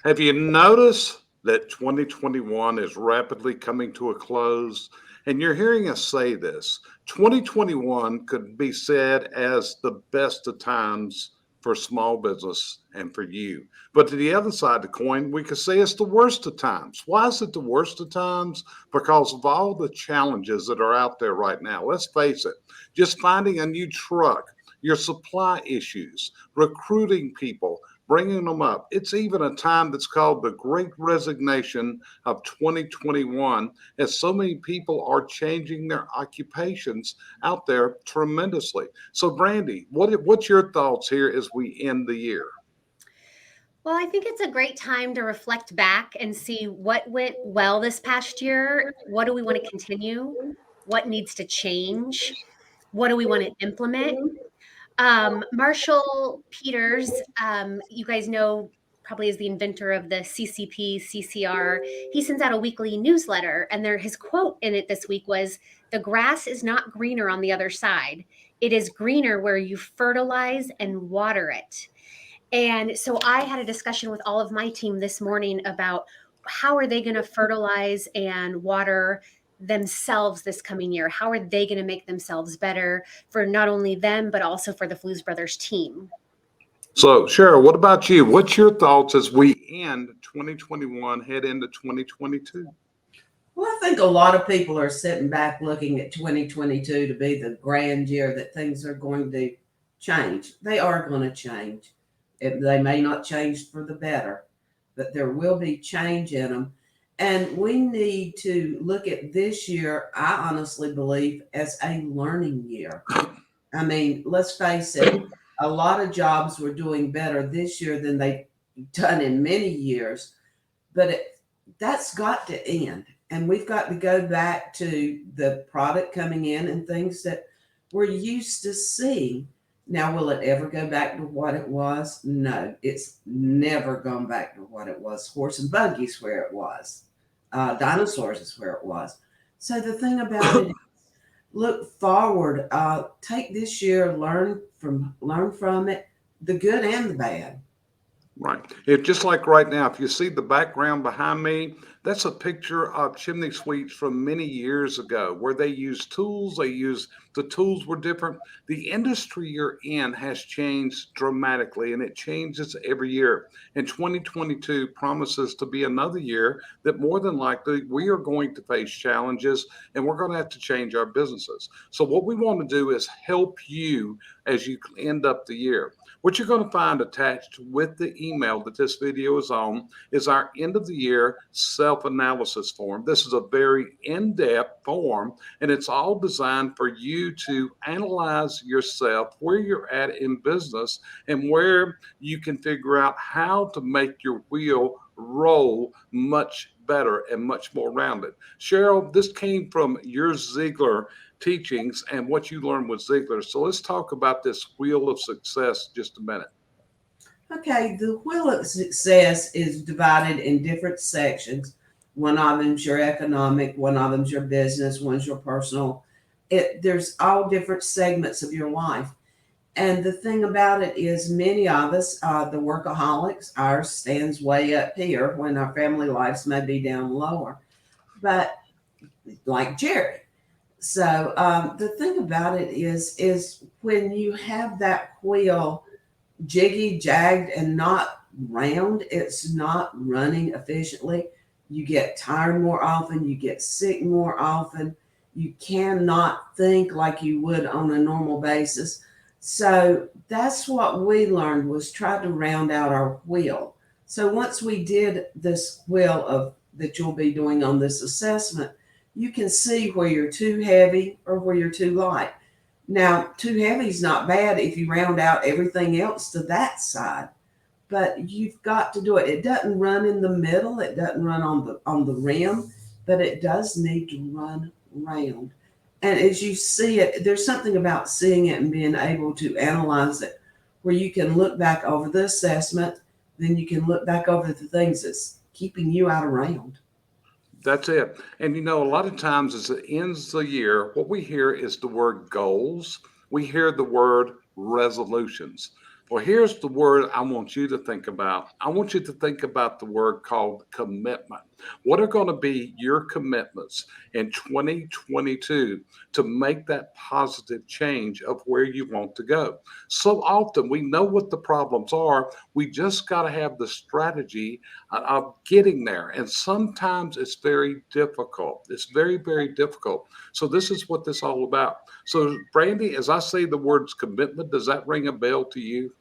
Have you noticed that 2021 is rapidly coming to a close? And you're hearing us say this. 2021 could be said as the best of times for small business and for you. But to the other side of the coin, we could say it's the worst of times. Why is it the worst of times? Because of all the challenges that are out there right now. Let's face it, just finding a new truck, your supply issues, recruiting people, bringing them up. It's even a time that's called the Great Resignation of 2021, as so many people are changing their occupations out there tremendously. So, Brandy, what's your thoughts here as we end the year? Well, I think it's a great time to reflect back and see what went well this past year. What do we want to continue? What needs to change? What do we want to implement? Marshall Peters, you guys know probably is the inventor of the CCP, CCR. He sends out a weekly newsletter, and his quote in it this week was, "The grass is not greener on the other side. It is greener where you fertilize and water it." And so I had a discussion with all of my team this morning about how are they going to fertilize and water themselves this coming year? How are they going to make themselves better for not only them, but also for the Flues Brothers team? So, Cheryl, what about you? What's your thoughts as we end 2021, head into 2022? Well, I think a lot of people are sitting back looking at 2022 to be the grand year that things are going to change. They are going to change. They may not change for the better, but there will be change in them. And we need to look at this year, I honestly believe, as a learning year. I mean, let's face it, a lot of jobs were doing better this year than they've done in many years, but that's got to end. And we've got to go back to the product coming in and things that we're used to seeing. Now, will it ever go back to what it was? No, it's never gone back to what it was. Horse and buggies where it was. Dinosaurs is where it was. So the thing about it, look forward. Take this year, learn from it, the good and the bad. Right. It just like right now, if you see the background behind me, that's a picture of chimney sweeps from many years ago where they used tools. The tools were different. The industry you're in has changed dramatically and it changes every year. And 2022 promises to be another year that more than likely we are going to face challenges and we're going to have to change our businesses. So, what we want to do is help you as you end up the year. What you're going to find attached with the email that this video is on is our end of the year self analysis form. This is a very in depth form, and it's all designed for you to analyze yourself, where you're at in business, and where you can figure out how to make your wheel roll much better and much more rounded. Cheryl, this came from your Ziegler teachings and what you learned with Ziegler. So let's talk about this wheel of success just a minute. Okay, the wheel of success is divided in different sections. One of them's your economic, one of them's your business, one's your personal. There's all different segments of your life. And the thing about it is, many of us, the workaholics, ours stands way up here when our family lives may be down lower. But like Jerry. So the thing about it is when you have that wheel jiggy, jagged, and not round, it's not running efficiently. You get tired more often, you get sick more often, you cannot think like you would on a normal basis. So that's what we learned was try to round out our wheel. So once we did this wheel of that you'll be doing on this assessment, you can see where you're too heavy or where you're too light. Now, too heavy is not bad if you round out everything else to that side, but you've got to do it. It doesn't run in the middle, it doesn't run on the rim, but it does need to run round. And as you see it, there's something about seeing it and being able to analyze it where you can look back over the assessment, then you can look back over the things that's keeping you out of round. That's it. And a lot of times as it ends the year, what we hear is the word goals. We hear the word resolutions. Well, here's the word I want you to think about. I want you to think about the word called commitment. What are going to be your commitments in 2022 to make that positive change of where you want to go? So often we know what the problems are. We just got to have the strategy of getting there. And sometimes it's very difficult. It's very, very difficult. So this is what this is all about. So, Brandy, as I say the words commitment, does that ring a bell to you?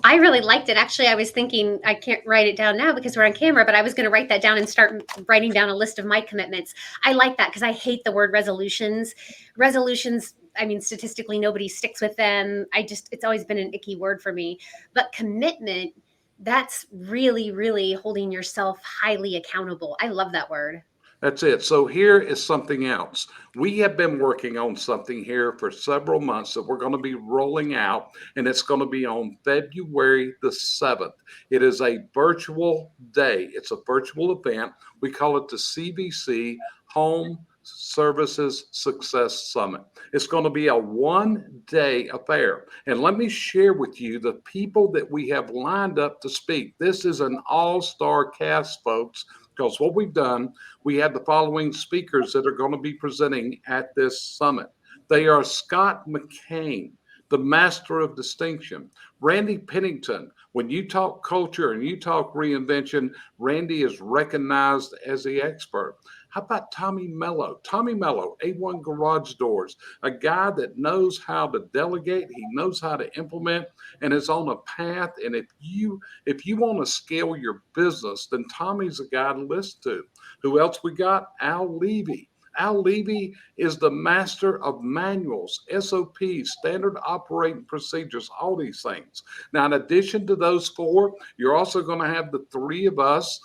I really liked it. Actually, I was thinking I can't write it down now because we're on camera, but I was going to write that down and start writing down a list of my commitments. I like that because I hate the word resolutions. Resolutions, I mean, statistically, nobody sticks with them. It's always been an icky word for me. But commitment, that's really, really holding yourself highly accountable. I love that word. That's it. So here is something else. We have been working on something here for several months that we're going to be rolling out, and it's going to be on February the 7th. It is a virtual day. It's a virtual event. We call it the CVC Home Services Success Summit. It's going to be a one-day affair. And let me share with you the people that we have lined up to speak. This is an all-star cast, folks, because what we've done, we have the following speakers that are going to be presenting at this summit. They are Scott McCain, the master of distinction. Randy Pennington, when you talk culture and you talk reinvention, Randy is recognized as the expert. How about Tommy Mello? Tommy Mello, A1 Garage Doors, a guy that knows how to delegate, he knows how to implement, and is on a path. And if you want to scale your business, then Tommy's a guy to listen to. Who else we got? Al Levy. Al Levy is the master of manuals, SOPs, standard operating procedures, all these things. Now, in addition to those four, you're also going to have the three of us.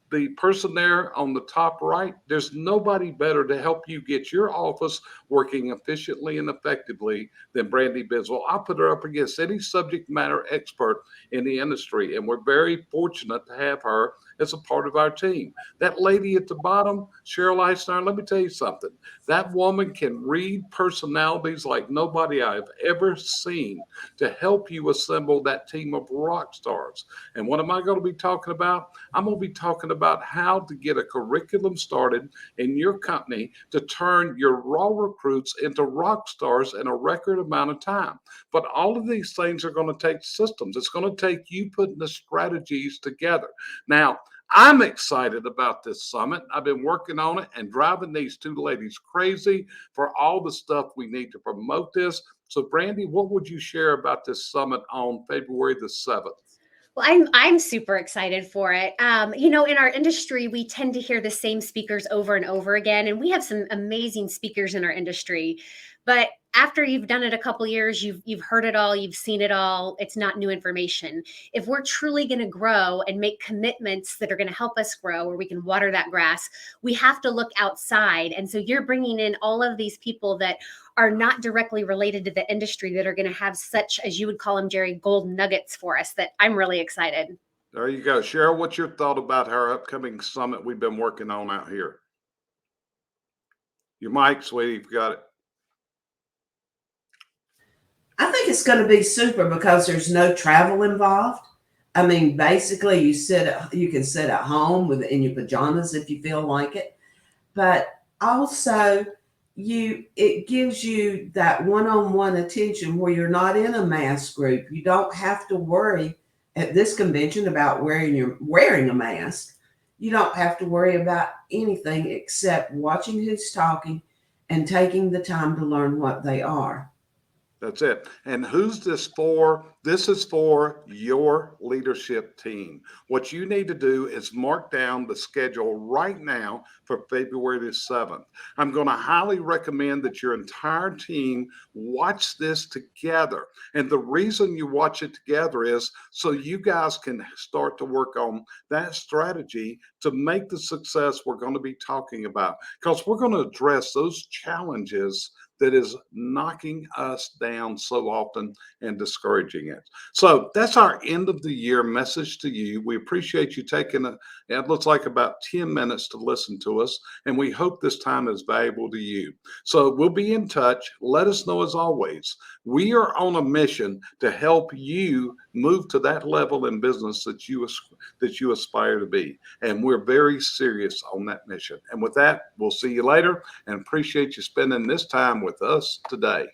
The person there on the top right, there's nobody better to help you get your office working efficiently and effectively than Brandy Biswell. I put her up against any subject matter expert in the industry, and we're very fortunate to have her as a part of our team. That lady at the bottom, Cheryl Eisner, let me tell you something. That woman can read personalities like nobody I've ever seen to help you assemble that team of rock stars. And what am I going to be talking about? I'm going to be talking about how to get a curriculum started in your company to turn your raw recruits into rock stars in a record amount of time. But all of these things are going to take systems. It's going to take you putting the strategies together. Now, I'm excited about this summit. I've been working on it and driving these two ladies crazy for all the stuff we need to promote this. So, Brandy, what would you share about this summit on February the 7th? Well, I'm super excited for it. In our industry, we tend to hear the same speakers over and over again, and we have some amazing speakers in our industry. But after you've done it a couple years, you've heard it all, you've seen it all. It's not new information. If we're truly going to grow and make commitments that are going to help us grow, where we can water that grass, we have to look outside. And so you're bringing in all of these people that are not directly related to the industry that are going to have such, as you would call them, Jerry, gold nuggets for us, that I'm really excited. There you go. Cheryl, what's your thought about our upcoming summit we've been working on out here? Your mic, sweetie, you've got it. I think it's going to be super because there's no travel involved. I mean, basically, you can sit at home in your pajamas if you feel like it, but also it gives you that one-on-one attention where you're not in a mass group. You don't have to worry at this convention about wearing a mask. You don't have to worry about anything except watching who's talking and taking the time to learn what they are. That's it. And who's this for? This is for your leadership team. What you need to do is mark down the schedule right now for February the 7th. I'm going to highly recommend that your entire team watch this together. And the reason you watch it together is so you guys can start to work on that strategy to make the success we're going to be talking about. Because we're going to address those challenges that is knocking us down so often and discouraging it. So that's our end of the year message to you. We appreciate you taking it looks like about 10 minutes to listen to us, and we hope this time is valuable to you. So we'll be in touch. Let us know as always. We are on a mission to help you move to that level in business that you aspire to be. And we're very serious on that mission. And with that, we'll see you later, and appreciate you spending this time with us today.